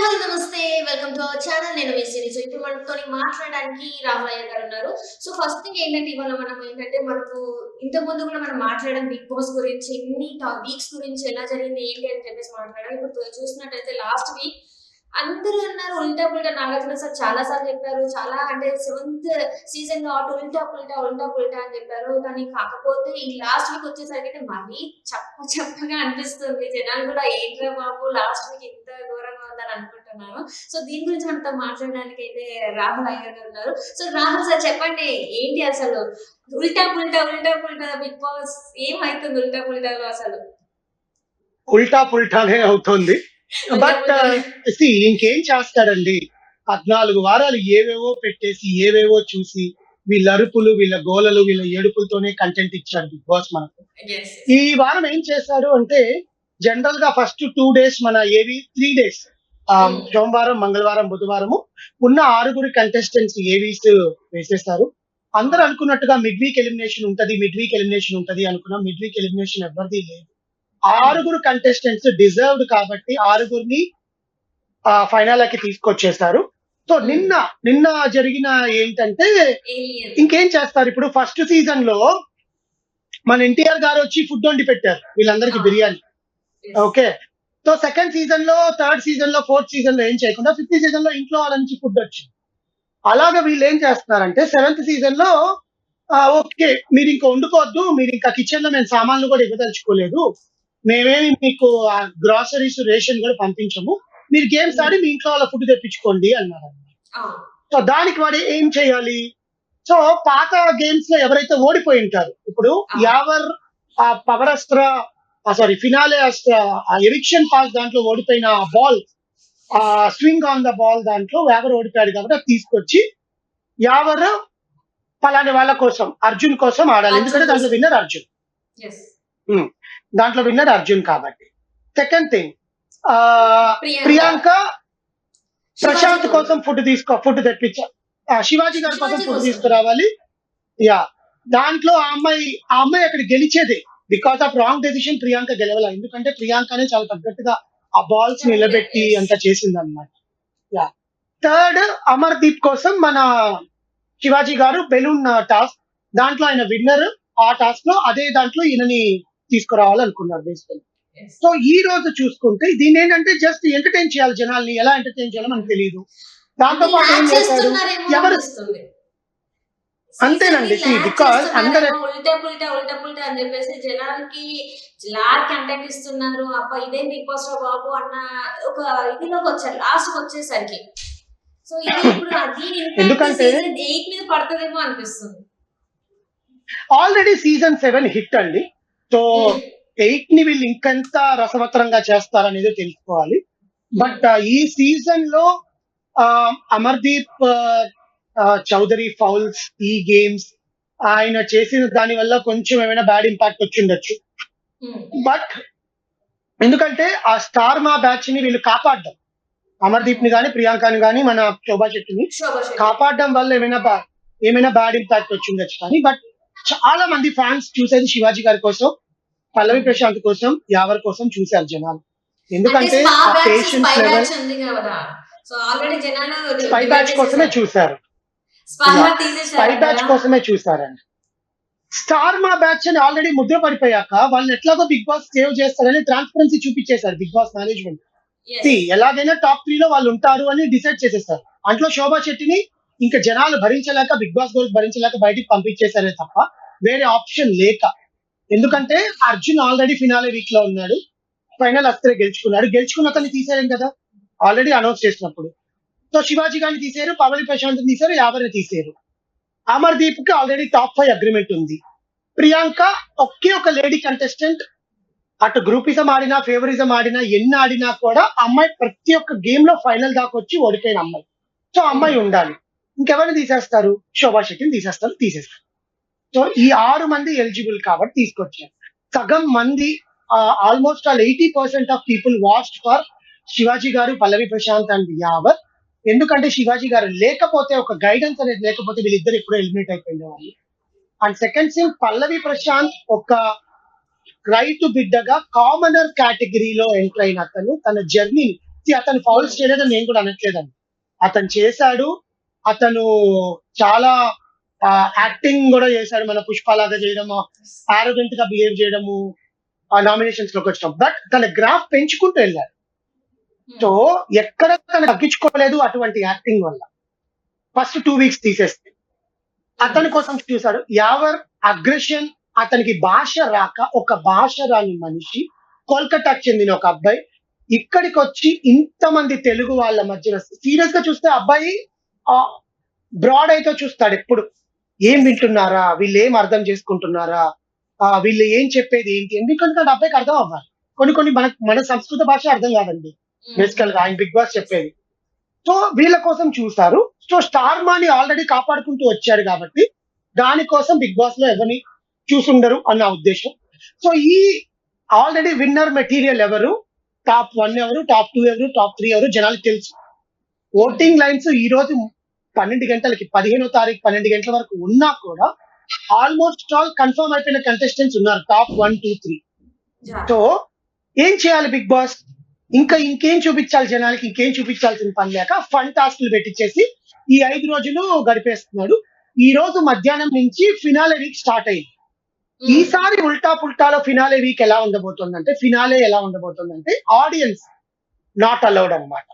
Hello నమస్తే welcome to our channel. నేను మీ సిరి. So ఇప్పుడు మనతో మాట్లాడడానికి రాహుల్ అయ్య గారు ఉన్నారు. సో ఫస్ట్ థింగ్ ఏంటంటే ఇవాళ మనం ఏంటంటే మనకు ఇంతకు ముందు కూడా మనం మాట్లాడడం బిగ్ బాస్ గురించి ఎన్ని వీక్స్ గురించి ఎలా జరిగింది ఏంటి అని చెప్పేసి మాట్లాడాలి. ఇప్పుడు చూసినట్టయితే లాస్ట్ వీక్ అందరూ అన్నారు ఉల్టా పుల్టా. నాగార్జున సార్ చాలా సార్లు చెప్పారు. చాలా అంటే సెవెంత్ సీజన్ కాబట్టి ఉల్టా పుల్టా ఉల్టా పుల్టా అని చెప్పారు. కానీ కాకపోతే ఈ లాస్ట్ వీక్ వచ్చేసరికి అయితే మరీ చప్పగా అనిపిస్తుంది. జనాలు కూడా ఏంట్రా బాబు లాస్ట్ వీక్ ఇంత ఘోరంగా ఉందని అనుకుంటున్నాను. సో దీని గురించి మనతో మాట్లాడడానికి అయితే రాహుల్ అయ్యర్ గారు ఉన్నారు. సో రాహుల్ సార్ చెప్పండి, ఏంటి అసలు ఉల్టా పుల్టా ఉల్టా పుల్టా బిగ్ బాస్ ఏమైతుంది ఉల్టా పుల్టాలో అసలు? ఉల్టా పుల్టానే అవుతుంది. బట్ ఇంకేం చేస్తాడండి, 14 వారాలు ఏవేవో పెట్టేసి ఏవేవో చూసి వీళ్ళ అరుపులు, వీళ్ళ గోలలు, వీళ్ళ ఏడుపులతోనే కంటెంట్ ఇచ్చాడు బిగ్ బాస్ మనకు. ఈ వారం ఏం చేశాడు అంటే, జనరల్ గా ఫస్ట్ 2 డేస్ మన 3 డేస్ సోమవారం, మంగళవారం, బుధవారము ఉన్న 6 కంటెస్టెంట్స్ ఏవీస్ వేసేస్తారు. అందరూ అనుకున్నట్టుగా మిడ్ వీక్ ఎలిమినేషన్ ఉంటది అనుకున్నాం. మిడ్ వీక్ ఎలిమినేషన్ ఎవరిది లేదు. 6 కంటెస్టెంట్స్ డిజర్వ్డ్ కాబట్టి 6 ఫైనల్ కి తీసుకొచ్చేస్తారు. సో నిన్న జరిగిన ఏంటంటే, ఇంకేం చేస్తారు ఇప్పుడు ఫస్ట్ సీజన్ లో మన ఎన్టీఆర్ గారు వచ్చి ఫుడ్ వండి పెట్టారు వీళ్ళందరికీ biryani. Okay, so second season లో, థర్డ్ సీజన్ లో, ఫోర్త్ సీజన్ లో ఏం చేయకుండా ఫిఫ్త్ సీజన్ లో ఇంట్లో వాళ్ళ నుంచి ఫుడ్ వచ్చింది. అలాగే వీళ్ళు ఏం చేస్తున్నారంటే సెవెంత్ సీజన్ లో ఓకే మీరు ఇంకా వండుకోవద్దు, మీరు ఇంకా కిచెన్ లో మేము సామాన్లు కూడా ఇవ్వదలుచుకోలేదు, మేమేమి మీకు గ్రాసరీస్ రేషన్ కూడా పంపించము, మీరు గేమ్స్ ఆడి మీ ఇంట్లో వాళ్ళ ఫుడ్ తెప్పించుకోండి అన్నారు. సో దానికి వాడు ఏం చేయాలి? సో పాత గేమ్స్ లో ఎవరైతే ఓడిపోయి ఉంటారు, ఇప్పుడు Yawar power Astra finale Astra eviction pass దాంట్లో ఓడిపోయిన ball swing on the ball దాంట్లో యావర్ ఓడిపోయాడు కాబట్టి అది తీసుకొచ్చి యావర్ పలాని వాళ్ళ కోసం అర్జున్ కోసం ఆడాలి, ఎందుకంటే దాంట్లో విన్నర్ అర్జున్. దాంట్లో విన్నర్ అర్జున్ కాబట్టి. సెకండ్ థింగ్, ప్రియాంక ప్రశాంత్ కోసం ఫుడ్ తెప్పించా, శివాజీ గారి కోసం ఫుడ్ తీసుకురావాలి. దాంట్లో ఆ అమ్మాయి అక్కడ గెలిచేదే. Because of wrong decision Priyanka గెలవాల, ఎందుకంటే ప్రియాంకనే చాలా తగ్గట్టుగా ఆ బాల్స్ నిలబెట్టి అంత చేసింది అనమాట. థర్డ్, అమర్దీప్ కోసం మన శివాజీ గారు బెలూన్ టాస్క్, దాంట్లో ఆయన విన్నర్. ఆ టాస్క్ లో అదే దాంట్లో ఈయనని తీసుకురావాలనుకున్నారు బేసికల్. సో ఈ రోజు చూసుకుంటే దీన్ని ఏంటంటే జస్ట్ ఎంటర్టైన్ చేయాలి, జనాల్ని ఎలా ఎంటర్టైన్ చేయాలో మనకు తెలియదు. దాంతో పాటు ఏం చేశారు ఎవరు అంతేనండి, బికాస్ అందరూ ఉల్టా పుల్టా ఉల్టా పుల్టా అని చెప్పేసి జనాలకి లాగ్ కంటెంట్ ఇస్తున్నారు. అబ్బా ఇదేం బిగ్ బాస్ లో బాబు అన్న ఒక ఇదిలోకి వచ్చారు లాస్ట్ వచ్చేసరికి. సో ఇది ఇప్పుడు ఎందుకంటే 8 మీద పడుతుందేమో అనిపిస్తుంది. ఆల్రెడీ సీజన్ 7 హిట్ అండి. సో 8 ని వీళ్ళు ఇంకెంత రసవత్తరంగా చేస్తారనేది తెలుసుకోవాలి. బట్ ఈ సీజన్ లో అమర్దీప్ చౌదరి ఫౌల్స్, ఈ గేమ్స్ ఆయన చేసిన దాని వల్ల కొంచెం ఏమైనా బ్యాడ్ ఇంపాక్ట్ వచ్చిండొచ్చు. బట్ ఎందుకంటే ఆ స్టార్ మా బ్యాచ్ ని వీళ్ళు కాపాడడం, అమర్దీప్ ని గానీ ప్రియాంకని గానీ మన శోభా శెట్టిని కాపాడడం వల్ల ఏమైనా బ్యాడ్ ఇంపాక్ట్ వచ్చిండొచ్చు. కానీ బట్ చాలా మంది ఫ్యాన్స్ చూసేది శివాజీ గారి కోసం, పల్లవి ప్రశాంత్ కోసం, యావర్ కోసం చూశారు జనాలు. ఎందుకంటే ఆ పేషెన్స్ లెవెల్ స్పై బ్యాచ్ కోసమే చూశారు. స్పై బ్యాచ్ కోసమే చూసారండి. స్టార్ మా బ్యాచ్ అని ఆల్రెడీ ముద్ర పడిపోయాక వాళ్ళని ఎట్లాగో బిగ్ బాస్ సేవ్ చేస్తారని ట్రాన్స్పరెన్సీ చూపించేశారు బిగ్ బాస్ మేనేజ్మెంట్. ఎలాగైనా టాప్ 3 లో వాళ్ళు ఉంటారు అని డిసైడ్ చేసేస్తారు. అంట్లో శోభా శెట్టిని ఇంకా జనాలు భరించలేక, బిగ్ బాస్ గోల్స్ భరించలేక బయటికి పంపించేశారే తప్ప వేరే ఆప్షన్ లేక. ఎందుకంటే అర్జున్ ఆల్రెడీ ఫినాలే వీక్ లో ఉన్నాడు, ఫైనల్ అస్త్రే గెలుచుకున్న అతన్ని తీసేయలేం కదా ఆల్రెడీ అనౌన్స్ చేసినప్పుడు. సో శివాజీ గారిని తీసారు, పవలి ప్రశాంత్ తీసారు, యావర్ని తీసారు. అమర్దీప్ కి ఆల్రెడీ టాప్ 5 అగ్రిమెంట్ ఉంది. ప్రియాంక ఒకే ఒక లేడీ కంటెస్టెంట్, అటు గ్రూపిజం ఆడినా ఫేవరిజం ఆడినా ఎన్ని ఆడినా కూడా అమ్మాయి ప్రతి ఒక్క గేమ్ లో ఫైనల్ దాకా వచ్చి ఓడిపోయిన అమ్మాయి. సో అమ్మాయి ఉండాలి. ఇంకెవరిని తీసేస్తారు? శోభా శెట్టిని తీసేస్తారు. సో ఈ 6 మంది ఎలిజిబుల్ కాబట్టి తీసుకొచ్చారు. సగం మంది almost all 80% of people watched for Shivaji గారు, పల్లవి ప్రశాంత్ అండ్ యావర్. ఎందుకంటే శివాజీ గారు లేకపోతే, ఒక గైడెన్స్ అనేది లేకపోతే వీళ్ళిద్దరు ఎప్పుడో ఎలిమినేట్ అయిపోయిన వాళ్ళు. అండ్ సెకండ్ థింగ్, పల్లవి ప్రశాంత్ ఒక రైతు బిడ్డగా కామనర్ కేటగిరీలో ఎంటర్ అయిన అతను తన జర్నీ అతను ఫౌల్స్ చేయలేదని నేను కూడా అనట్లేదండి. అతను చేశాడు. అతను చాలా యాక్టింగ్ కూడా చేశాడు. మన పుష్పలాగా చేయడము, ఆరోగెంట్ గా బిహేవ్ చేయడము, ఆ నామినేషన్స్ లోకి వచ్చినాం. బట్ తన గ్రాఫ్ పెంచుకుంటూ వెళ్ళాడు. సో ఎక్కడ తను తగ్గించుకోలేదు అటువంటి యాక్టింగ్ వల్ల. ఫస్ట్ 2 వీక్స్ తీసేస్తే అతని కోసం చూశాడు. యావర్ అగ్రెషన్, అతనికి భాష రాక, ఒక భాష రాని మనిషి, కోల్కతాకు చెందిన ఒక అబ్బాయి ఇక్కడికి వచ్చి ఇంతమంది తెలుగు వాళ్ళ మధ్యన సీరియస్ గా చూస్తే అబ్బాయి బ్రాడ్ అయితే చూస్తాడు ఎప్పుడు. ఏం వింటున్నారా, వీళ్ళు ఏం అర్థం చేసుకుంటున్నారా, వీళ్ళు ఏం చెప్పేది ఏంటి, ఎందుకంటే అబ్బాయికి అర్థం అవ్వాలి. కొన్ని మన సంస్కృత భాష అర్థం కాదండి బేసికల్ గా ఆయన బిగ్ బాస్ చెప్పేది. సో వీళ్ళ కోసం చూస్తారు. సో స్టార్ మాని ఆల్రెడీ కాపాడుకుంటూ వచ్చాడు కాబట్టి దానికోసం బిగ్ బాస్ లో ఎవరిని చూసుండరు అన్న ఉద్దేశం. సో ఈ ఆల్రెడీ విన్నర్ మెటీరియల్ ఎవరు, టాప్ 1 ఎవరు, టాప్ 2 ఎవరు, టాప్ 3 ఎవరు జనాలకు తెలుసు. ఓటింగ్ లైన్స్ ఈ రోజు 12 గంటలకి 15వ తారీఖు 12 గంటల వరకు ఉన్నా కూడా ఆల్మోస్ట్ ఆల్ కన్ఫర్మ్ అయిపోయిన కంటెస్టెంట్స్ ఉన్నారు టాప్ 1, 2, 3. సో ఏం చేయాలి బిగ్ బాస్? ఇంకేం చూపించాలి జనాలకి? ఇంకేం చూపించాల్సిన పని లేక ఫన్ టాస్క్లు పెట్టించేసి ఈ 5 రోజులు గడిపేస్తున్నాడు. ఈ రోజు మధ్యాహ్నం నుంచి ఫినాలే వీక్ స్టార్ట్ అయింది. ఈసారి ఉల్టా పుల్టాలో ఫినాలే వీక్ ఎలా ఉండబోతుందంటే ఆడియన్స్ నాట్ అలౌడ్ అన్నమాట.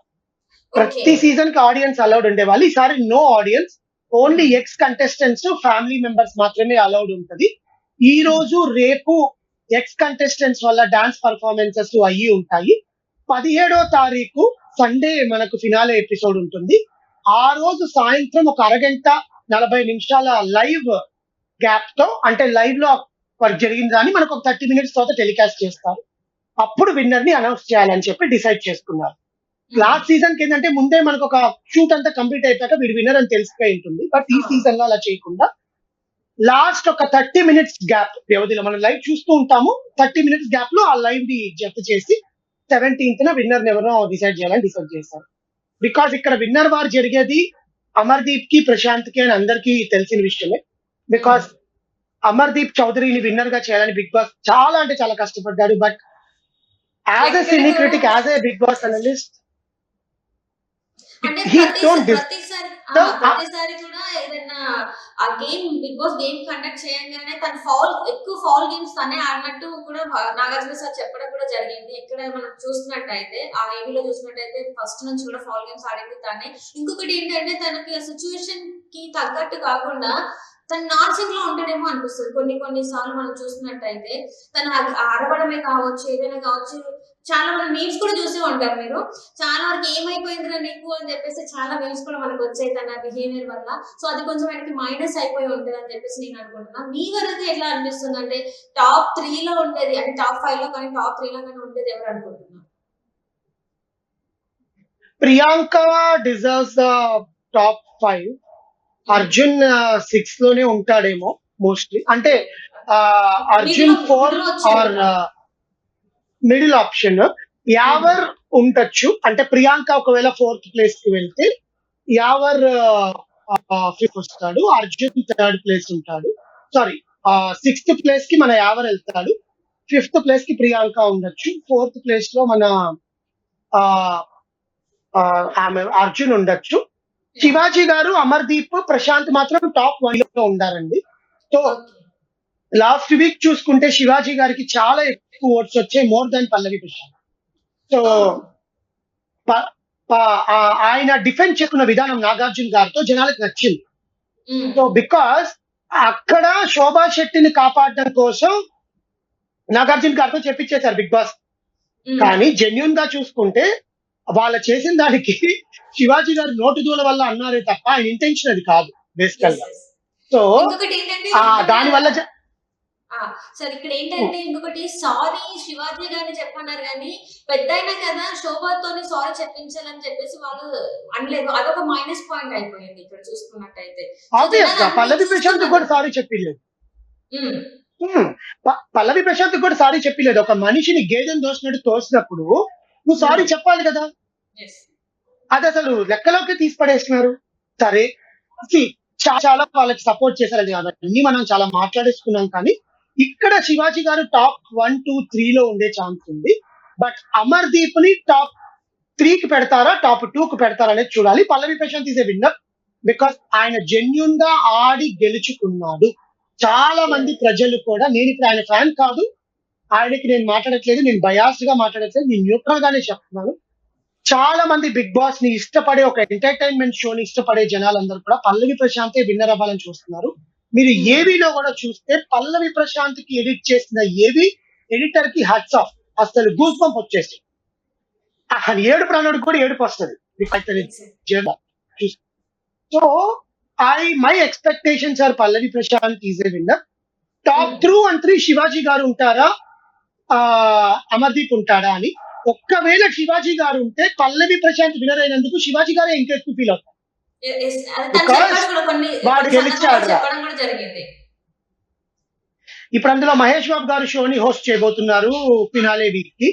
ప్రతి సీజన్ కి ఆడియన్స్ అలౌడ్ ఉండేవాళ్ళు. ఈసారి no audience, only ex contestants, family members మాత్రమే అలౌడ్ ఉంటది. ఈ రోజు రేపు ఎక్స్ కంటెస్టెంట్స్ వల్ల డాన్స్ పర్ఫార్మెన్సెస్ అయ్యి ఉంటాయి. 17వ తారీఖు సండే మనకు ఫినాలే ఎపిసోడ్ ఉంటుంది. ఆ రోజు సాయంత్రం ఒక అరగంట 40 నిమిషాల లైవ్ గ్యాప్ తో, అంటే లైవ్ లో జరిగిన దాన్ని మనకు ఒక 30 మినిట్స్ తర్వాత టెలికాస్ట్ చేస్తారు. అప్పుడు విన్నర్ ని అనౌన్స్ చేయాలని చెప్పి డిసైడ్ చేసుకున్నారు. లాస్ట్ సీజన్ కి ఏంటంటే ముందే మనకు ఒక షూట్ అంతా కంప్లీట్ అయిపోయాక వీడు విన్నర్ అని తెలిసిపోయి ఉంటుంది. బట్ ఈ సీజన్ లో అలా చేయకుండా లాస్ట్ ఒక 30 మినిట్స్ గ్యాప్ వ్యవధిలో మనం లైవ్ చూస్తూ ఉంటాము. 30 మినిట్స్ గ్యాప్ లో ఆ లైవ్ ని జత చేసి 17th విన్నర్ ఎవరో డిసైడ్ చేయాలని డిసైడ్ చేశారు. బికాస్ ఇక్కడ విన్నర్ వార్ జరిగేది అమర్దీప్ కి, ప్రశాంత్ కి అని అందరికీ తెలిసిన విషయమే. బికాస్ అమర్దీప్ చౌదరిని విన్నర్ గా చేయాలని బిగ్ బాస్ చాలా అంటే చాలా కష్టపడ్డాడు. But as a cine critic, as a Bigg Boss analyst, అంటే he don't ప్రతిసారి కూడా ఏదైనా ఆ game Bigg Boss game conduct చేయగానే తన ఎక్కువ ఫౌల్ గేమ్స్ తనే ఆడినట్టు కూడా నాగార్జున సార్ చెప్పడం కూడా జరిగింది. ఎక్కడ మనం చూసినట్టయితే ఆ ఏవీలో చూసినట్టయితే ఫస్ట్ నుంచి కూడా ఫౌల్ గేమ్స్ ఆడింది తనే. ఇంకొకటి ఏంటంటే తనకి ఆ సిచ్యువేషన్ కి తగ్గట్టు కాకుండా తను నాన్ సింక్ లో ఉంటాడేమో అనిపిస్తుంది. కొన్ని సార్లు మనం చూసినట్టయితే తను అరవడమే కావచ్చు, ఏదైనా కావచ్చు. చాలా మంది మీమ్స్ కూడా చూసే ఉంటారు మీరు. చాలా వరకు ఏమైపోయిందిరా నీకు అని చెప్పేసి చాలా మీమ్స్ కూడా మనకు వచ్చాయి తన బిహేవియర్ వల్ల. సో అది కొంచెం ఆయనకి మైనస్ అయిపోయి ఉంటుంది అని చెప్పేసి నేను అనుకుంటున్నా. మీ వరకు ఎట్లా అనిపిస్తుంది? అంటే టాప్ 3 లో ఉండేది, అంటే టాప్ 5 లో కానీ టాప్ 3 లో కానీ ఉండేది ఎవరు అనుకుంటున్నారు? Priyanka deserves the top 5. Arjun 6 లోనే ఉంటాడేమో మోస్ట్లీ. అంటే Arjun 4 or middle option. Yawar ఉండొచ్చు. అంటే ప్రియాంక ఒకవేళ 4th ప్లేస్ కి వెళ్తే యావర్ 5th వస్తాడు, అర్జున్ 3rd ప్లేస్ ఉంటాడు. సారీ, 6th ప్లేస్ కి మన యావర్ వెళ్తాడు, 5th ప్లేస్ కి ప్రియాంక ఉండొచ్చు, 4th ప్లేస్ లో మన ఆమె అర్జున్ ఉండొచ్చు. శివాజీ గారు, అమర్దీప్, ప్రశాంత్ మాత్రం టాప్ 1 లో ఉండారండి. సో లాస్ట్ వీక్ చూసుకుంటే శివాజీ గారికి చాలా ఎక్కువ ఓట్స్ వచ్చాయి, మోర్ దాన్ పల్లవి ప్రశాంత్. సో ఆయన డిఫెండ్ చేసుకున్న విధానం నాగార్జున గారితో జనాలకు నచ్చింది. సో బికాస్ అక్కడ శోభా శెట్టిని కాపాడడం కోసం నాగార్జున గారితో చెప్పించేశారు బిగ్ బాస్. కానీ జెన్యూన్ గా చూసుకుంటే వాళ్ళ చేసిన దానికి శివాజీ గారు నోటు దూల వల్ల అన్నారే తప్ప ఆయన ఇంటెన్షన్ అది కాదు బేసికల్ గా. సో దాని వల్ల సరే, ఇక్కడ ఏంటంటే ఇంకొకటి, సారీ శివాజీ గారిని చెప్పన్నారు కానీ పెద్ద అయినా కదా శోభాతో సారీ చెప్పించాలని చెప్పేసి వాళ్ళు అనలేదు. అదొక మైనస్ పాయింట్ అయిపోయింది ఇక్కడ చూసుకున్నట్టయితే. పల్లవి ప్రశాంత్ కూడా సారీ చెప్పలేదు. పల్లవి ప్రశాంత్ కూడా సారీ చెప్పలేదు. ఒక మనిషిని గేదెని దోసినట్టు తోసినప్పుడు నువ్వు సారీ చెప్పాలి కదా. అది అసలు లెక్కలోకి తీసి పడేస్తున్నారు. సరే, చాలా వాళ్ళకి సపోర్ట్ చేశారని అన్ని మనం చాలా మాట్లాడేసుకున్నాం. కానీ ఇక్కడ శివాజీ గారు టాప్ 1, 2, 3 లో ఉండే ఛాన్స్ ఉంది. బట్ అమర్దీప్ ని టాప్ 3కి పెడతారా, టాప్ 2కి పెడతారా అనేది చూడాలి. Pallavi Prashanth is a winner because ఆయన జెన్యూన్ గా ఆడి గెలుచుకున్నాడు. చాలా మంది ప్రజలు కూడా, నేను ఇప్పుడు ఆయన ఫ్యాన్ కాదు, ఆయనకి నేను మాట్లాడట్లేదు, నేను బయాస్డ్ గా మాట్లాడట్లేదు, నేను న్యూట్రల్ గానే చెప్తున్నాను. చాలా మంది బిగ్ బాస్ ని ఇష్టపడే, ఒక ఎంటర్టైన్మెంట్ షోని ఇష్టపడే జనాలందరూ కూడా పల్లవి ప్రశాంతే విన్నర్ అవ్వాలని చూస్తున్నారు. మీరు ఏవీలో కూడా చూస్తే పల్లవి ప్రశాంత్ కి ఎడిట్ చేసిన ఏవి ఎడిటర్ కి హట్స్ ఆఫ్. అసలు గూస్ బంప్ వచ్చేసి ఏడు ప్రాణుడికి కూడా ఏడుపు వస్తుంది. So my expectations are Pallavi Prashanth is a winner. Top 2 and 3 Shivaji garu ఉంటారా, అమర్దీప్ ఉంటాడా అని. ఒక్కవేళ శివాజీ గారు ఉంటే పల్లవి ప్రశాంత్ విన్నర్ అయినందుకు శివాజీ గారే ఇంకా ఎక్కువ ఫీల్ అవుతారు. వాడు గెలిచాడు. ఇప్పుడు అందులో మహేష్ బాబు గారు షోని హోస్ట్ చేయబోతున్నారు ఫినాలే వీక్ కి.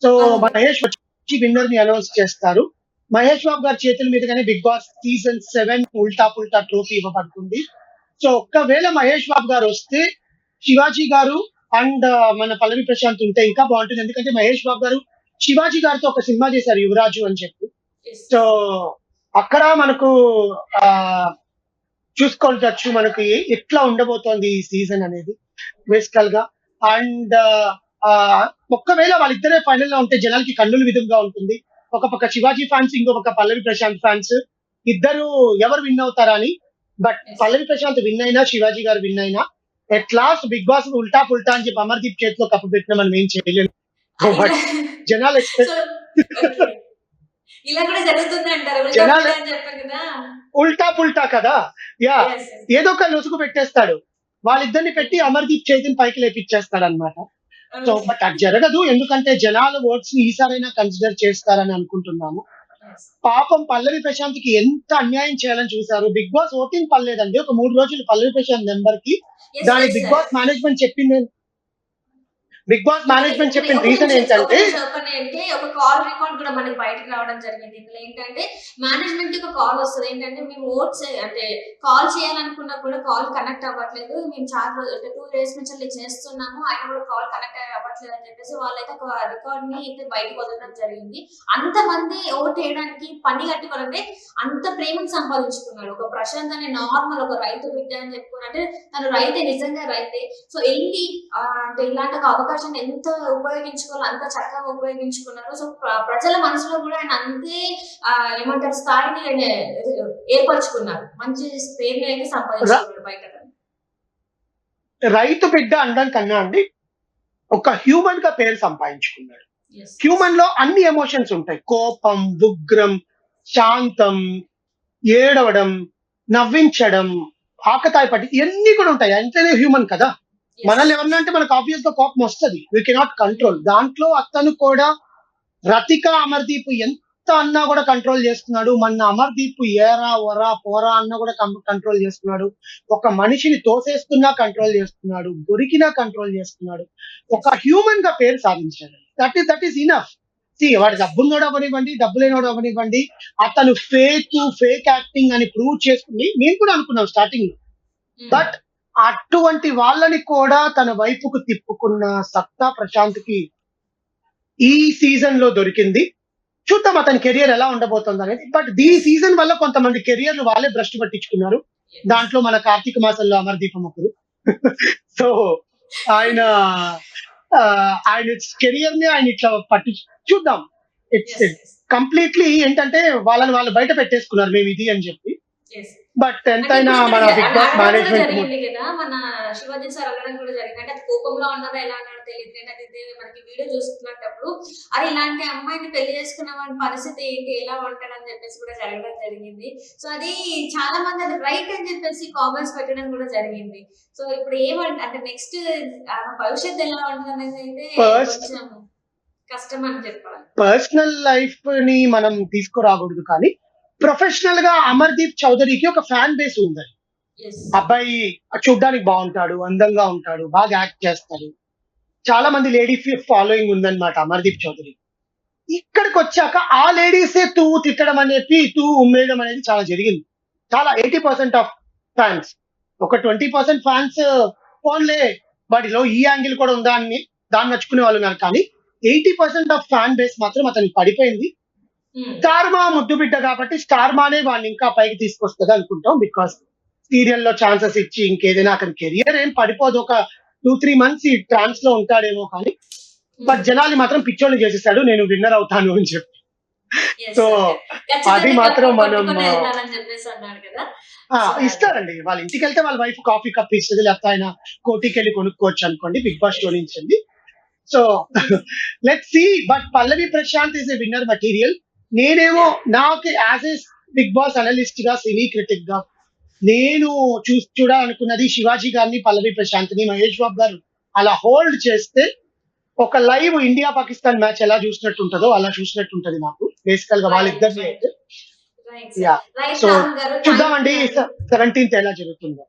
సో మహేష్ వచ్చి విన్నర్ ని అనౌన్స్ చేస్తారు. మహేష్ బాబు గారి చేతుల మీదుగానే బిగ్ బాస్ సీజన్ 7 ఉల్టా పుల్టా ట్రోఫీ ఇవ్వబడుతుంది. సో ఒక్కవేళ మహేష్ బాబు గారు వస్తే శివాజీ గారు అండ్ మన పల్లవి ప్రశాంత్ ఉంటే ఇంకా బాగుంటుంది. ఎందుకంటే మహేష్ బాబు గారు శివాజీ గారితో ఒక సినిమా చేశారు యువరాజు అని చెప్పి. సో అక్కడ మనకు చూసుకోవచ్చు మనకి ఎట్లా ఉండబోతోంది ఈ సీజన్ అనేది బేసికల్ గా. అండ్ ఒక్కవేళ వాళ్ళిద్దరే ఫైనల్ లో ఉంటే జనాలకి కన్నుల విధంగా ఉంటుంది. ఒక పక్క శివాజీ ఫ్యాన్స్, ఇంకో పక్క పల్లవి ప్రశాంత్ ఫ్యాన్స్, ఇద్దరు ఎవరు విన్ అవుతారా అని. బట్ పల్లవి ప్రశాంత్ విన్ అయినా, శివాజీ గారు విన్ అయినా, ఎట్ లాస్ట్ బిగ్ బాస్ ఉల్టా పుల్టా అని చెప్పి అమర్దీప్ చేతిలో కప్పు పెట్టిన మనం ఏం చేయలేము. బట్ జనాలు జనాలు ఉల్టా పుల్టా కదా, యా ఏదో ఒక లొసుగు పెట్టేస్తాడు. వాళ్ళిద్దరిని పెట్టి అమర్దీప్ చేతిని పైకి లేపిచ్చేస్తాడు అనమాట. సో బట్ అది జరగదు, ఎందుకంటే జనాల ఓట్స్ ని ఈసారైనా కన్సిడర్ చేస్తారని అనుకుంటున్నాము. పాపం పల్లవి ప్రశాంత్ కి ఎంత అన్యాయం చేయాలని చూసారు. బిగ్ బాస్ ఓటింగ్ పర్లేదండి, ఒక 3 రోజులు పల్లవి ప్రశాంత్ నెంబర్ కి. దాని బిగ్ బాస్ మేనేజ్మెంట్ చెప్పింది, బిగ్ బాస్ మేనేజ్మెంట్ చెప్పిన రీజన్ ఏంటంటే ఒక కాల్ రికార్డ్ కూడా మనకి బయటకు రావడం జరిగింది. ఇందులో ఏంటంటే మేనేజ్మెంట్ కి ఒక కాల్ వస్తుంది, ఏంటంటే మేము ఓట్స్ అంటే కాల్ చేయాలనుకున్నా కూడా కాల్ కనెక్ట్ అవ్వట్లేదు, మేము చాలా రోజులు 2 days నుంచి చేస్తున్నాము, ఆయన కూడా కాల్ కనెక్ట్ అవ్వట్లేదు అని చెప్పేసి వాళ్ళైతే ఒక రికార్డ్ ని అయితే బయటకు వదలడం జరిగింది. అంతమంది ఓట్ వేయడానికి పని కట్టుకోవాలంటే అంత ప్రేమను సంపాదించుకున్నాడు. ఒక ప్రశాంత్ అనే నార్మల్ ఒక రైతు బిడ్డ అని చెప్పుకుని, అంటే తను రైతే, నిజంగా రైతే. సో వెళ్ళి అంటే ఇలాంటి ఒక అవకాశం ఎంత ఉపయోగించుకోవాలో అంత చక్కగా ఉపయోగించుకున్నారు. సో ప్రజల మనసులో కూడా ఆయన అంతే ఏమంటారు స్థాయిని ఏర్పరచుకున్నారు, మంచి పేరుని అయితే సంపాదించుకున్నారు బయట. రైతు బిడ్డ అనడం కన్నా అండి, ఒక హ్యూమన్ గా పేరు సంపాదించుకున్నాడు. హ్యూమన్ లో అన్ని ఎమోషన్స్ ఉంటాయి, కోపం, ఉగ్రం, శాంతం, ఏడవడం, నవ్వించడం, ఆకతాయి పట్టి, ఇవన్నీ కూడా ఉంటాయి. అంటేనే హ్యూమన్ కదా. మనల్ని ఎవరన్నా అంటే మనకు ఆబ్వియస్ గా కోపం వస్తుంది, వీ కెనాట్ కంట్రోల్. దాంట్లో అతను కూడా రతిక అమర్దీప్ ఎంత అన్నా కూడా కంట్రోల్ చేసుకున్నాడు. మన అమర్దీప్ ఏరా ఒరా పోరా అన్నా కూడా కంట్రోల్ చేసుకున్నాడు. ఒక మనిషిని తోసేస్తున్నా కంట్రోల్ చేస్తున్నాడు, దొరికినా కంట్రోల్ చేస్తున్నాడు. ఒక హ్యూమన్ గా పేరు సాధించాడు. That is enough. వాడు డబ్బున్నోడు అవ్వనివ్వండి, డబ్బు లేనోడు అవ్వనివ్వండి, అతను ఫేక్ యాక్టింగ్ అని ప్రూవ్ చేసుకుని మేము కూడా అనుకున్నాం స్టార్టింగ్ లో. బట్ అటువంటి వాళ్ళని కూడా తన వైపుకు తిప్పుకున్న సత్తా ప్రశాంత్ కి ఈ సీజన్ లో దొరికింది. చూద్దాం అతని కెరియర్ ఎలా ఉండబోతుంది అనేది. బట్ ఈ సీజన్ వల్ల కొంతమంది కెరియర్లు వాళ్ళే భ్రష్టు పట్టించుకున్నారు. దాంట్లో మన కార్తీక మాసంలో అమర్దీపం ఒకరు. సో ఆయన కెరియర్ ని ఆయన ఇట్లా చూద్దాం. ఇట్స్ కంప్లీట్లీ ఏంటంటే వాళ్ళు బయట పెట్టేసుకున్నారు మేము ఇది అని చెప్పి. బట్ ఎంతైనా మన బిగ్ బాస్ మేనేజ్మెంట్ జరిగింది కదా, మన శివాజీ సార్ అడగడం కూడా జరిగింది. అంటే అది కోపంలో ఉన్నారా ఎలా అన్నారో తెలియదు, అది మనకి వీడియో చూస్తున్నప్పుడు అది ఇలాంటి అమ్మాయిని పెళ్లి చేసుకున్న వాడి పరిస్థితి ఏంటి, ఎలా ఉంటాడని చెప్పేసి కూడా జరగడం జరిగింది. సో అది చాలా మంది అది రైట్ అని చెప్పేసి కామెంట్స్ పెట్టడం కూడా జరిగింది. సో ఇప్పుడు అంటే నెక్స్ట్ భవిష్యత్తు ఎలా ఉంటుంది అనేది అయితే కొంచెం కష్టం అని చెప్పాలి. పర్సనల్ లైఫ్ ని మనం తీసుకురాకూడదు, కానీ ప్రొఫెషనల్ గా అమర్దీప్ చౌదరికి ఒక ఫ్యాన్ బేస్ ఉంది. అబ్బాయి చూడ్డానికి బాగుంటాడు, అందంగా ఉంటాడు, బాగా యాక్ట్ చేస్తాడు, చాలా మంది లేడీ ఫాలోయింగ్ ఉందన్నమాట అమర్దీప్ చౌదరి. ఇక్కడికి వచ్చాక ఆ లేడీసే తిట్టడం అనేది, ఉమ్మేయడం అనేది చాలా జరిగింది. చాలా 80% ఆఫ్ ఫ్యాన్స్, ఒక 20% ఫ్యాన్స్ ఫోన్లే వాటిలో ఈ యాంగిల్ కూడా ఉందా అని దాన్ని నచ్చుకునే వాళ్ళు ఉన్నారు. కానీ 80% ఆఫ్ ఫ్యాన్ బేస్ మాత్రం అతనికి పడిపోయింది. స్టార్ మా ముద్దు బిడ్డ కాబట్టి స్టార్ మానే వాళ్ళని ఇంకా పైకి తీసుకొస్తుంది అనుకుంటాం. బికాస్ సీరియల్ లో ఛాన్సెస్ ఇచ్చి ఇంకేదైనా అతని కెరియర్ ఏం పడిపోదు. ఒక 2-3 months ఈ ట్రాన్స్ లో ఉంటాడేమో కానీ, బట్ జనాలు మాత్రం పిచ్చోళ్ళు చేసేసాడు నేను విన్నర్ అవుతాను అని చెప్పి. సో అది మాత్రం మనం ఇస్తారండి. వాళ్ళ ఇంటికి వెళ్తే వాళ్ళ వైఫ్ కాఫీ కప్ ఇస్తుంది, లేకపోతే ఆయన కోటికి వెళ్ళి కొనుక్కోవచ్చు అనుకోండి బిగ్ బాస్ షో నుంచి. So let see. But Pallavi Prashanth is a winner material. నేనేమో నాకు as a Bigg Boss analyst గా, సినీ క్రిటిక్ గా నేను చూడాలనుకున్నది శివాజీ గారిని, పల్లవి ప్రశాంత్ ని, మహేష్ బాబు గారు అలా హోల్డ్ చేస్తే ఒక లైవ్ ఇండియా పాకిస్తాన్ మ్యాచ్ ఎలా చూసినట్టు ఉంటుందో అలా చూసినట్టు ఉంటది నాకు బేసికల్ గా వాళ్ళిద్దరిని అయితే. యా, సో చూద్దామండి 17th ఎలా జరుగుతుందో.